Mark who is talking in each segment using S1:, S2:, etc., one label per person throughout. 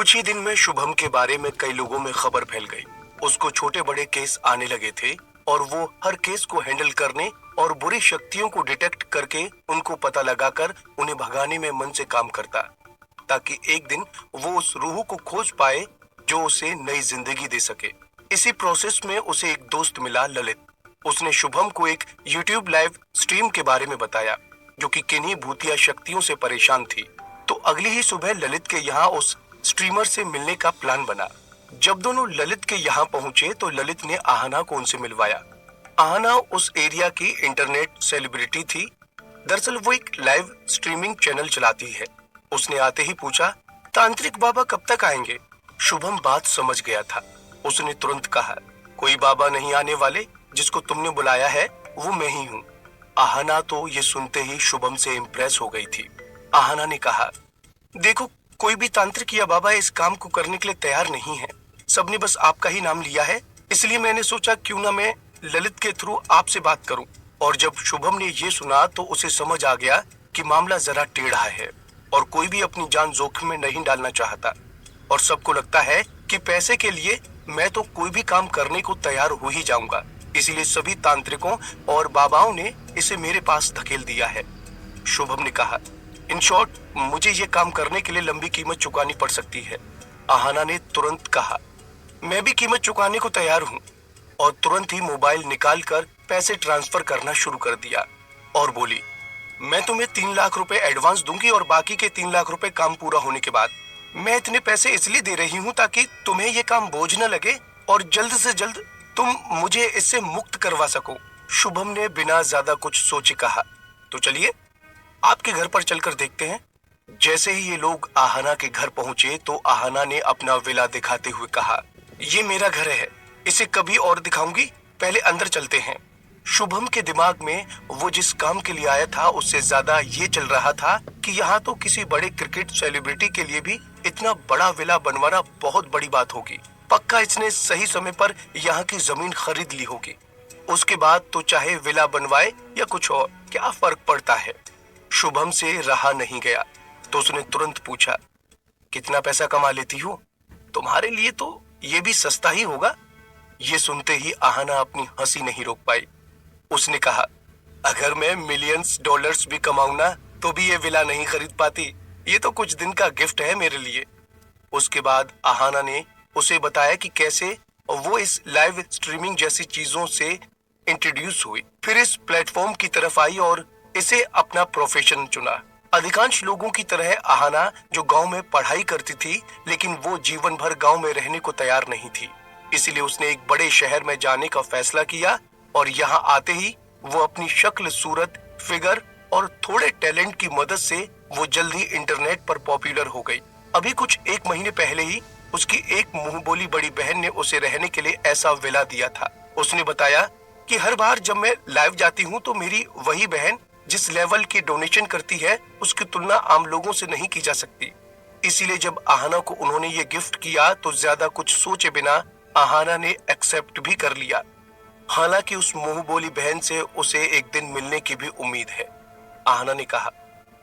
S1: कुछ ही दिन में शुभम के बारे में कई लोगों में खबर फैल गई। उसको छोटे बड़े केस आने लगे थे और वो हर केस को हैंडल करने और बुरी शक्तियों को डिटेक्ट करके उनको पता लगाकर उन्हें भगाने में मन से काम करता, ताकि एक दिन वो उस रूह को खोज पाए जो उसे नई जिंदगी दे सके। इसी प्रोसेस में उसे एक दोस्त मिला, ललित। उसने शुभम को एक यूट्यूब लाइव स्ट्रीम के बारे में बताया, जो कि किन्हीं भूतिया शक्तियों से परेशान थी। तो अगली ही सुबह ललित के यहाँ उस स्ट्रीमर से मिलने का प्लान बना। जब दोनों ललित के यहाँ पहुंचे तो ललित ने आहना को उनसे मिलवाया। आहना उस एरिया की इंटरनेट सेलिब्रिटी थी। दरअसल वो एक लाइव स्ट्रीमिंग चैनल चलाती है। उसने आते ही पूछा, तांत्रिक बाबा कब तक आएंगे? शुभम बात समझ गया था। उसने तुरंत कहा, कोई बाबा नहीं आने वाले, जिसको तुमने बुलाया है वो मैं ही हूँ। आहना तो ये सुनते ही शुभम से इम्प्रेस हो गई थी। आहना ने कहा, देखो, कोई भी तांत्रिक या बाबा इस काम को करने के लिए तैयार नहीं है। सबने बस आपका ही नाम लिया है, इसलिए मैंने सोचा क्यों ना मैं ललित के थ्रू आपसे बात करूं। और जब शुभम ने ये सुना तो उसे समझ आ गया कि मामला जरा टेढ़ा है और कोई भी अपनी जान जोखिम में नहीं डालना चाहता। और सबको लगता है कि पैसे के लिए मैं तो कोई भी काम करने को तैयार हो ही जाऊंगा, इसीलिए सभी तांत्रिकों और बाबाओं ने इसे मेरे पास धकेल दिया है। शुभम ने कहा, इन शॉर्ट, मुझे ये काम करने के लिए लंबी कीमत चुकानी पड़ सकती है। आहना ने तुरंत कहा, मैं भी कीमत चुकाने को तैयार हूँ। और तुरंत ही मोबाइल निकालकर पैसे ट्रांसफर करना शुरू कर दिया और बोली, मैं तुम्हें 3 लाख रुपए एडवांस दूंगी और बाकी के 3 लाख रुपए काम पूरा होने के बाद। मैं इतने पैसे इसलिए दे रही हूँ ताकि तुम्हें ये काम बोझ न लगे और जल्द से जल्द तुम मुझे इससे मुक्त करवा सको। शुभम ने बिना ज्यादा कुछ सोचे कहा, तो चलिए आपके घर पर चलकर देखते हैं। जैसे ही ये लोग आहना के घर पहुंचे तो आहना ने अपना विला दिखाते हुए कहा, ये मेरा घर है, इसे कभी और दिखाऊंगी, पहले अंदर चलते हैं। शुभम के दिमाग में वो जिस काम के लिए आया था उससे ज्यादा ये चल रहा था कि यहाँ तो किसी बड़े क्रिकेट सेलिब्रिटी के लिए भी इतना बड़ा विला बनवाना बहुत बड़ी बात होगी। पक्का इसने सही समय पर यहाँ की जमीन खरीद ली होगी। उसके बाद तो चाहे विला बनवाए या कुछ और, क्या फर्क पड़ता है। शुभम से रहा नहीं गया तो उसने तुरंत पूछा, कितना पैसा कमा लेती हो? तुम्हारे लिए तो ये भी सस्ता ही होगा। ये सुनते ही आहना अपनी हंसी नहीं रोक पाई। उसने कहा, अगर मैं मिलियंस डॉलर्स भी कमाऊं ना तो भी ये विला नहीं खरीद पाती। ये तो कुछ दिन का गिफ्ट है मेरे लिए। उसके बाद आहना ने उसे बताया कि कैसे वो इस लाइव स्ट्रीमिंग जैसी चीजों से इंट्रोड्यूस हुई, फिर इस प्लेटफॉर्म की तरफ आई और इसे अपना प्रोफेशन चुना। अधिकांश लोगों की तरह आहना जो गांव में पढ़ाई करती थी, लेकिन वो जीवन भर गांव में रहने को तैयार नहीं थी। इसीलिए उसने एक बड़े शहर में जाने का फैसला किया और यहाँ आते ही वो अपनी शक्ल, सूरत, फिगर और थोड़े टैलेंट की मदद से वो जल्दी इंटरनेट पर पॉपुलर हो गई। अभी कुछ 1 महीने पहले ही उसकी एक मुंह बोली बड़ी बहन ने उसे रहने के लिए ऐसा विला दिया था। उसने बताया कि हर बार जब मैं लाइव जाती हूँ तो मेरी वही बहन जिस लेवल की डोनेशन करती है उसकी तुलना आम लोगों से नहीं की जा सकती। इसीलिए जब आहना को उन्होंने ये गिफ्ट किया तो ज्यादा कुछ सोचे बिना आहना ने एक्सेप्ट भी कर लिया। हालांकि उस मुंह बोली बहन से उसे एक दिन मिलने की भी उम्मीद है। आहना ने कहा,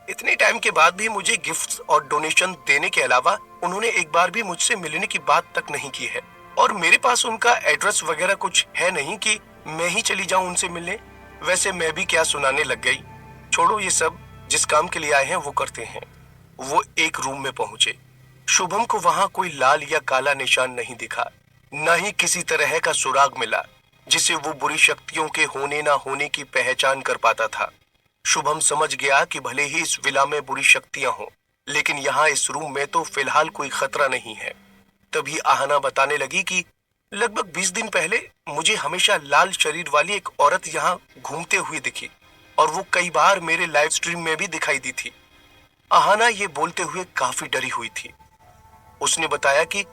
S1: इतने टाइम के बाद भी मुझे गिफ्ट्स और डोनेशन देने के अलावा उन्होंने एक बार भी मुझसे मिलने की बात तक नहीं की है। और मेरे पास उनका एड्रेस वगैरह कुछ है नहीं कि मैं ही चली जाऊं उनसे मिलने। वैसे मैं भी क्या सुनाने लग गई। छोड़ो ये सब, जिस काम के लिए आए हैं वो करते हैं। वो एक रूम में पहुंचे। शुभम को वहां कोई लाल या काला निशान नहीं दिखा, न ही किसी तरह का सुराग मिला जिसे वो बुरी शक्तियों के होने ना होने की पहचान कर पाता था। शुभम समझ गया कि भले ही इस विला में बुरी शक्तियां हों, लेकिन यहाँ इस रूम में तो फिलहाल कोई खतरा नहीं है। तभी आहना बताने लगी कि लगभग 20 दिन पहले मुझे हमेशा लाल शरीर वाली एक औरत यहाँ घूमते हुए दिखी और वो कई बार मेरे लाइव स्ट्रीम में भी दिखाई दी थी। आहना ये बोलते हुए काफी डरी हुई थी। उसने बताया कि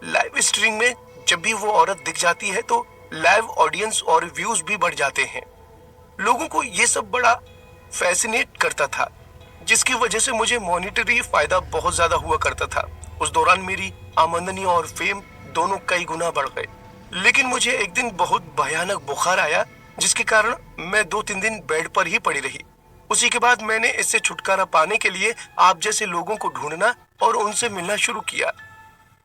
S1: लाइव स्ट्रीम में जब भी वो औरत दिख जाती है तो लाइव ऑडियंस और व्यूज भी बढ़ जाते हैं। लोगों को ये सब बड़ा फैसिनेट करता था, जिसकी वजह से मुझे मॉनिटरी फायदा बहुत ज्यादा हुआ करता था। उस दौरान मेरी आमदनी और फेम दोनों कई गुना बढ़ गए। लेकिन मुझे एक दिन बहुत भयानक बुखार आया, जिसके कारण मैं 2-3 दिन बेड पर ही पड़ी रही। उसी के बाद मैंने इससे छुटकारा पाने के लिए आप जैसे लोगों को ढूंढना और उनसे मिलना शुरू किया।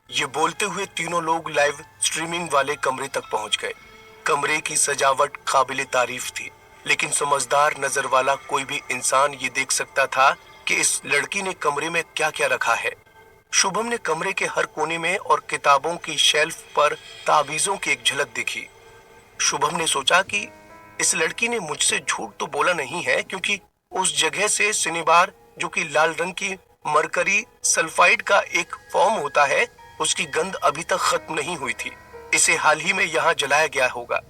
S1: ये बोलते हुए तीनों लोग लाइव स्ट्रीमिंग वाले कमरे तक पहुंच गए। कमरे की सजावट काबिले तारीफ थी, लेकिन समझदार नजर वाला कोई भी इंसान ये देख सकता था कि इस लड़की ने कमरे में क्या क्या रखा है। शुभम ने कमरे के हर कोने में और किताबों की शेल्फ पर ताबीजों की एक झलक देखी। शुभम ने सोचा कि इस लड़की ने मुझसे झूठ तो बोला नहीं है, क्योंकि उस जगह से सिनेबार, जो कि लाल रंग की मरकरी सल्फाइड का एक फॉर्म होता है, उसकी गंध अभी तक खत्म नहीं हुई थी। इसे हाल ही में यहाँ जलाया गया होगा।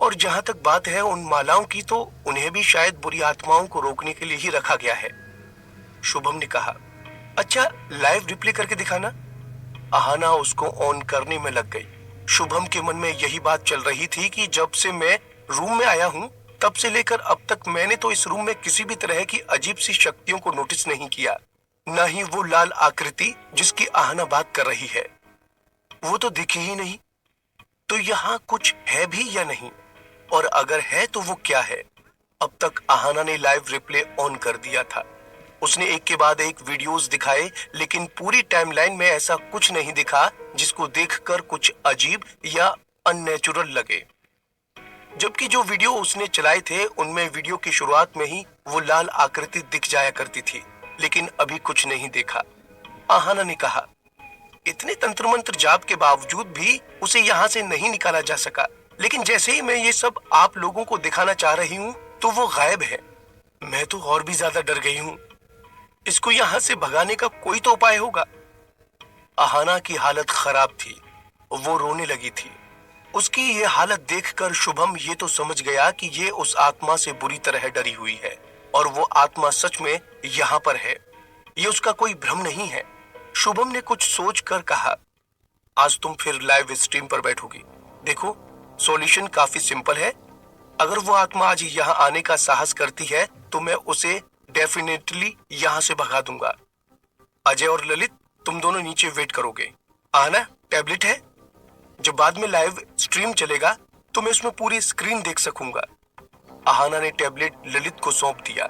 S1: और जहां तक बात है उन मालाओं की, तो उन्हें भी शायद बुरी आत्माओं को रोकने के लिए ही रखा गया है। शुभम ने कहा, अच्छा लाइव रिप्ले करके दिखाना। आहाना उसको ऑन करने में लग गई। शुभम के मन में यही बात चल रही थी कि जब से मैं रूम में आया हूँ, तब से लेकर अब तक मैंने तो इस रूम में किसी भी तरह की अजीब सी शक्तियों को नोटिस नहीं किया। न ही वो लाल आकृति जिसकी आहाना बात कर रही है, वो तो दिखी ही नहीं। तो यहाँ कुछ है भी या नहीं, और अगर है तो वो क्या है? अब तक आहाना ने लाइव रिप्ले ऑन कर दिया था। उसने एक के बाद एक वीडियोस दिखाए, लेकिन पूरी टाइमलाइन में ऐसा कुछ नहीं दिखा जिसको देखकर कुछ अजीब या अननेचुरल लगे। जबकि जो वीडियो उसने चलाए थे उनमें वीडियो की शुरुआत में ही वो लाल आकृति दिख जाया करती थी, लेकिन अभी कुछ नहीं देखा। आहाना ने कहा, इतने तंत्र मंत्र जाप के बावजूद भी उसे यहाँ से नहीं निकाला जा सका, लेकिन जैसे ही मैं ये सब आप लोगों को दिखाना चाह रही हूँ तो वो गायब है। मैं तो और भी ज्यादा डर गई हूँ। इसको यहाँ से भगाने का कोई तो उपाय होगा। आहाना की हालत खराब थी, वो रोने लगी थी। उसकी ये हालत देखकर शुभम ये तो समझ गया कि ये उस आत्मा से बुरी तरह डरी हुई है, और वो आत्मा सच में यहाँ पर है। ये उसका कोई भ्रम नहीं है। शुभम ने कुछ सोच कर कहा, आज तुम फिर लाइव स्ट्रीम पर बैठोगी। देखो, सॉल्यूशन काफी सिंपल है। अगर वो आत्मा आज यहाँ आने का साहस करती है तो मैं उसे डेफिनेटली यहाँ से भगा दूंगा। अजय और ललित, तुम दोनों नीचे वेट करोगे। आना, टैबलेट है। जब बाद में लाइव स्ट्रीम चलेगा तो मैं उसमें पूरी स्क्रीन देख सकूंगा। आहाना ने टैबलेट ललित को सौंप दिया।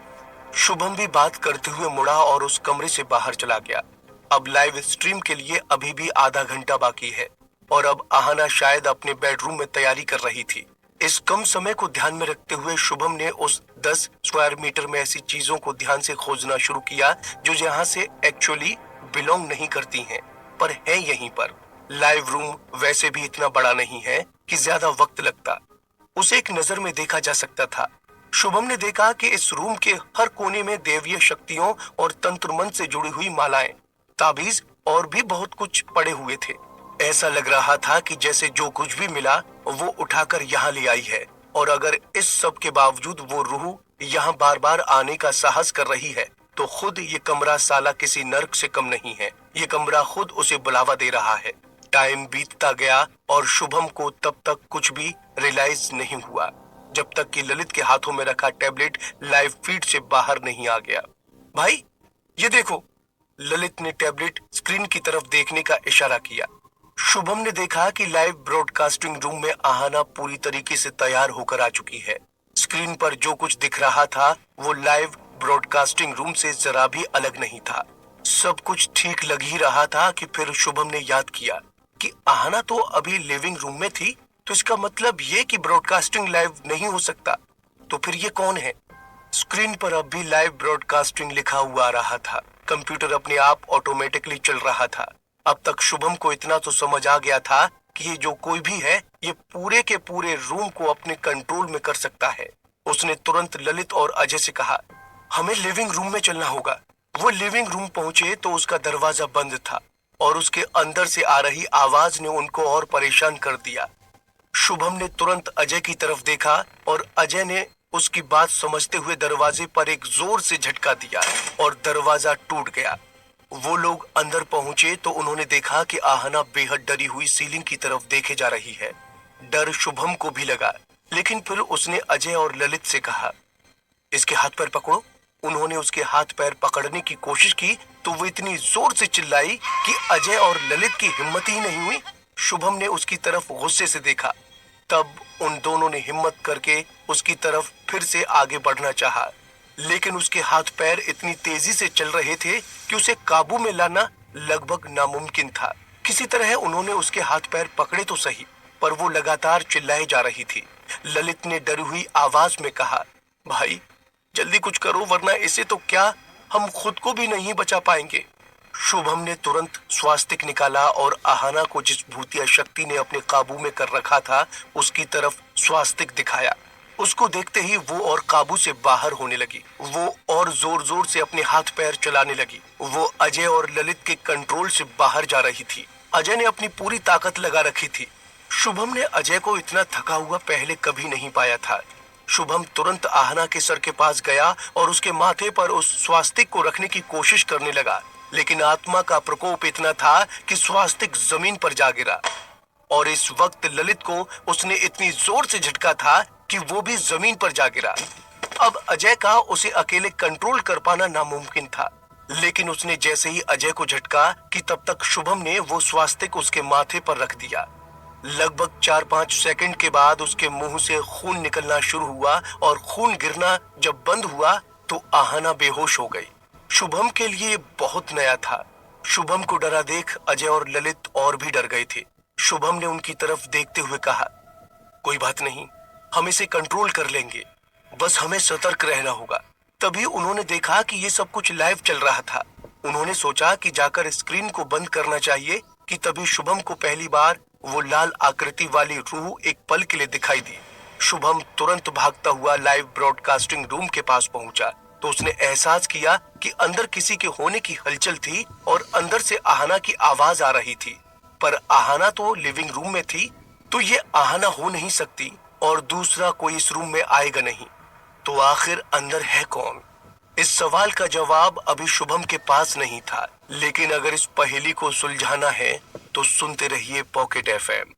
S1: शुभम भी बात करते हुए मुड़ा और उस कमरे से बाहर चला गया। अब लाइव स्ट्रीम के लिए अभी भी आधा घंटा बाकी है, और अब आहाना शायद अपने बेडरूम में तैयारी कर रही थी। इस कम समय को ध्यान में रखते हुए शुभम ने उस 10 स्क्वायर मीटर में ऐसी चीजों को ध्यान से खोजना शुरू किया जो यहाँ से एक्चुअली बिलोंग नहीं करती हैं, पर है यहीं पर। लाइव रूम वैसे भी इतना बड़ा नहीं है कि ज्यादा वक्त लगता। उसे एक नजर में देखा जा सकता था। शुभम ने देखा कि इस रूम के हर कोने में देवीय शक्तियों और तंत्र मंत्र से जुड़ी हुई मालाएं, ताबीज और भी बहुत कुछ पड़े हुए थे। ऐसा लग रहा था कि जैसे जो कुछ भी मिला वो उठाकर यहाँ ले आई है, और अगर इस सब के बावजूद वो रूह यहाँ बार बार आने का साहस कर रही है तो खुद ये कमरा साला किसी नर्क से कम नहीं है। ये कमरा खुद उसे बुलावा दे रहा है। टाइम बीतता गया और शुभम को तब तक कुछ भी रियलाइज नहीं हुआ, जब तक कि ललित के हाथों में रखा टैबलेट लाइव फीड से बाहर नहीं आ गया। भाई ये देखो, ललित ने टैबलेट स्क्रीन की तरफ देखने का इशारा किया। शुभम ने देखा कि लाइव ब्रॉडकास्टिंग रूम में आहाना पूरी तरीके से तैयार होकर आ चुकी है। स्क्रीन पर जो कुछ दिख रहा था वो लाइव ब्रॉडकास्टिंग रूम से जरा भी अलग नहीं था। सब कुछ ठीक लग ही रहा था कि फिर शुभम ने याद किया कि आहाना तो अभी लिविंग रूम में थी, तो इसका मतलब ये कि ब्रॉडकास्टिंग लाइव नहीं हो सकता। तो फिर ये कौन है? स्क्रीन पर अब भी लाइव ब्रॉडकास्टिंग लिखा हुआ आ रहा था। कंप्यूटर अपने आप ऑटोमेटिकली चल रहा था। अब तक शुभम को इतना तो समझ आ गया था कि ये जो कोई भी है ये पूरे के पूरे रूम को अपने कंट्रोल में कर सकता है। उसने तुरंत ललित और अजय से कहा, हमें लिविंग रूम में चलना होगा। वो लिविंग रूम पहुंचे तो उसका दरवाजा बंद था और उसके अंदर से आ रही आवाज ने उनको और परेशान कर दिया। शुभम ने तुरंत अजय की तरफ देखा और अजय ने उसकी बात समझते हुए दरवाजे पर एक जोर से झटका दिया और दरवाजा टूट गया। वो लोग अंदर पहुंचे तो उन्होंने देखा कि आहाना बेहद डरी हुई सीलिंग की तरफ देखे जा रही है। डर शुभम को भी लगा, लेकिन फिर उसने अजय और ललित से कहा, इसके हाथ पैर पकड़ो। उन्होंने उसके हाथ पैर पकड़ने की कोशिश की तो वो इतनी जोर से चिल्लाई कि अजय और ललित की हिम्मत ही नहीं हुई। शुभम ने उसकी तरफ गुस्से से देखा। तब उन दोनों ने हिम्मत करके उसकी तरफ फिर से आगे बढ़ना चाहा, लेकिन उसके हाथ पैर इतनी तेजी से चल रहे थे कि उसे काबू में लाना लगभग नामुमकिन था। किसी तरह उन्होंने उसके हाथ पैर पकड़े तो सही, पर वो लगातार चिल्लाए जा रही थी। ललित ने डरी हुई आवाज में कहा, भाई जल्दी कुछ करो, वरना इसे तो क्या हम खुद को भी नहीं बचा पाएंगे। शुभम ने तुरंत स्वास्तिक निकाला और आहाना को जिस भूतिया शक्ति ने अपने काबू में कर रखा था उसकी तरफ स्वास्तिक दिखाया। उसको देखते ही वो और काबू से बाहर होने लगी। वो और जोर जोर से अपने हाथ पैर चलाने लगी। वो अजय और ललित के कंट्रोल से बाहर जा रही थी। अजय ने अपनी पूरी ताकत लगा रखी थी। शुभम ने अजय को इतना थका हुआ पहले कभी नहीं पाया था। शुभम तुरंत आहना के सर के पास गया और उसके माथे पर उस स्वास्तिक को रखने की कोशिश करने लगा, लेकिन आत्मा का प्रकोप इतना था कि स्वास्तिक जमीन पर जा गिरा। और इस वक्त ललित को उसने इतनी जोर से झटका था कि वो भी जमीन पर जा गिरा। अब अजय का उसे अकेले कंट्रोल कर पाना नामुमकिन था, लेकिन उसने जैसे ही अजय को झटका कि तब तक शुभम ने वो स्वास्तिक उसके माथे पर रख दिया। लगभग 4-5 सेकंड के बाद उसके मुंह से खून निकलना शुरू हुआ और खून गिरना जब बंद हुआ तो आहना बेहोश हो गई। शुभम के लिए बहुत नया था। शुभम को डरा देख अजय और ललित और भी डर गए थे। शुभम ने उनकी तरफ देखते हुए कहा, कोई बात नहीं, हम इसे कंट्रोल कर लेंगे, बस हमें सतर्क रहना होगा। तभी उन्होंने देखा कि ये सब कुछ लाइव चल रहा था। उन्होंने सोचा कि जाकर स्क्रीन को बंद करना चाहिए कि तभी शुभम को पहली बार वो लाल आकृति वाली रूह एक पल के लिए दिखाई दी। शुभम तुरंत भागता हुआ लाइव ब्रॉडकास्टिंग रूम के पास पहुंचा तो उसने एहसास किया कि अंदर किसी के होने की हलचल थी और अंदर से आहना की आवाज आ रही थी। पर आहना तो लिविंग रूम में थी, तो ये आहना हो नहीं सकती और दूसरा कोई इस रूम में आएगा नहीं। तो आखिर अंदर है कौन? इस सवाल का जवाब अभी शुभम के पास नहीं था, लेकिन अगर इस पहेली को सुलझाना है तो सुनते रहिए पॉकेट एफएम।